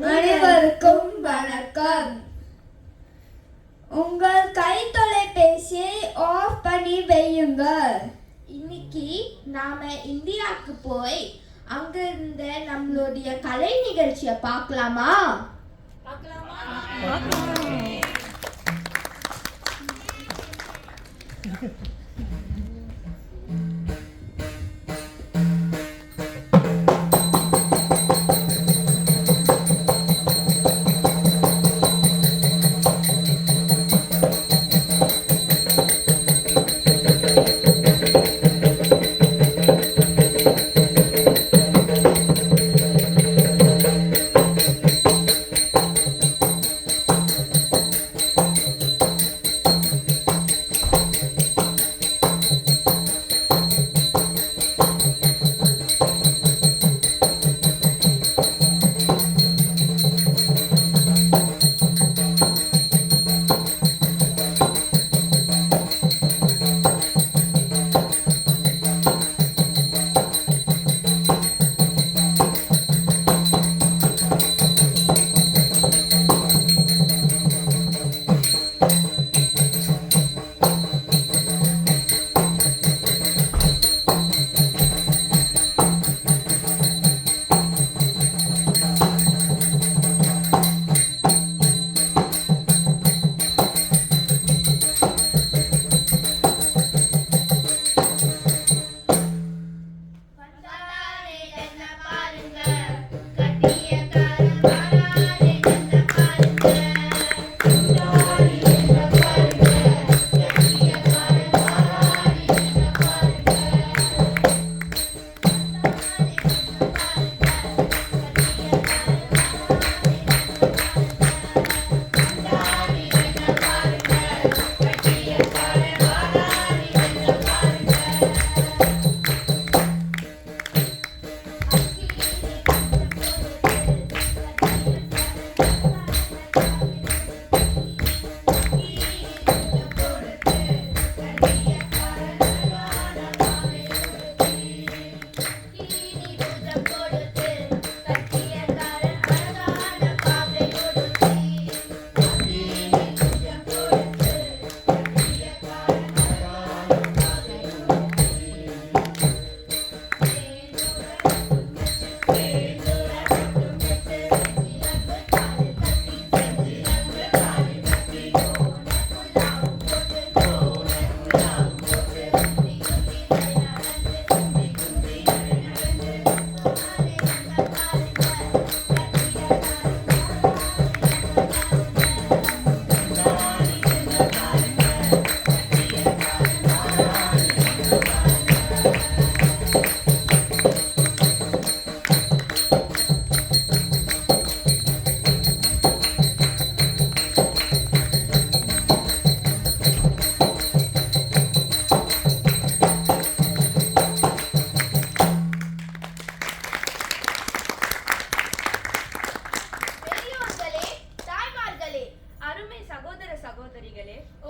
அனைவருக்கும் வணக்கம். உங்கள் கை தொலைபேசியை ஆஃப் பண்ணி வையுங்கள். இன்னைக்கு நாம இந்தியாவுக்கு போய் அங்க இருந்த நம்மளுடைய கலை நிகழ்ச்சியை பார்க்கலாமா?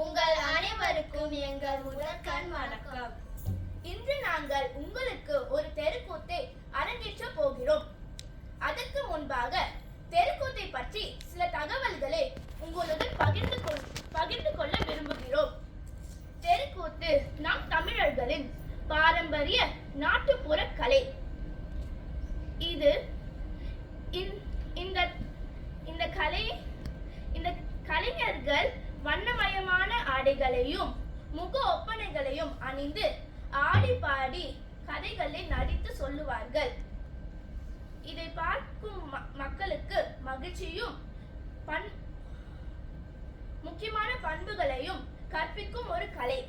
உங்கள் அனைவருக்கும் எங்கள் முதற்கண் வணக்கம். இன்று நாங்கள் உங்களுக்கு ஒரு தெருக்கூத்தை அரங்கேற்ற போகிறோம். அதற்கு முன்பாக தெருக்கூத்தை பற்றி சில தகவல்களை உங்களுடன் பகிர்ந்து கொள்ள விரும்புகிறோம். தெருக்கூத்து நம் தமிழர்களின் பாரம்பரிய நாட்டுப்புற கலை. இது இந்த கலைஞர்கள் வண்ணமயமான ஆடைகளையும் முக ஒப்பனைகளையும் அணிந்து ஆடி பாடி கதைகளை நடித்து சொல்லுவார்கள். இதை பார்க்கும் மக்களுக்கு மகிழ்ச்சியும் முக்கியமான பண்புகளையும் கற்பிக்கும் ஒரு கலை.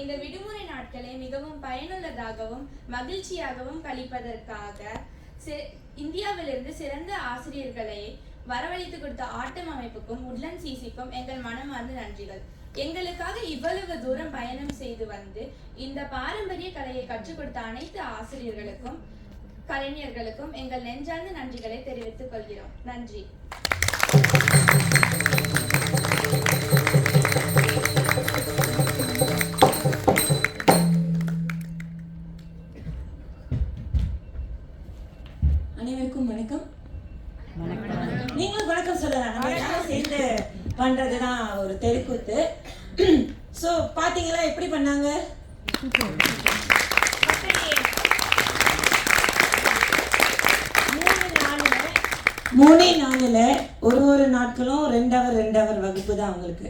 இந்த விடுமுறை நாட்களை மிகவும் பயனுள்ளதாகவும் மகிழ்ச்சியாகவும் கழிப்பதற்காக இந்தியாவிலிருந்து சிறந்த ஆசிரியர்களை வரவழைத்து கொடுத்த ஆட்டம் அமைப்புக்கும் உட்லண்ட் சிசிக்கும் எங்கள் மனமார்ந்த நன்றிகள். எங்களுக்காக இவ்வளவு தூரம் பயணம் செய்து வந்து இந்த பாரம்பரிய கலையை கற்றுக் கொடுத்த அனைத்து ஆசிரியர்களுக்கும் கலைஞர்களுக்கும் எங்கள் நெஞ்சார்ந்த நன்றிகளை தெரிவித்துக் கொள்கிறோம். நன்றி. அனைவருக்கும் வணக்கம். நீங்களும் வணக்கம் சொல்லலாம். நம்ம எல்லாரும் சேர்ந்து பண்றதுதான் ஒரு தெருக்கூத்து. ஸோ பாத்தீங்களா எப்படி பண்ணாங்க? மூணே நாளில் ஒரு நாட்களும் 2 ஹவர் வகுப்பு தான் அவங்களுக்கு.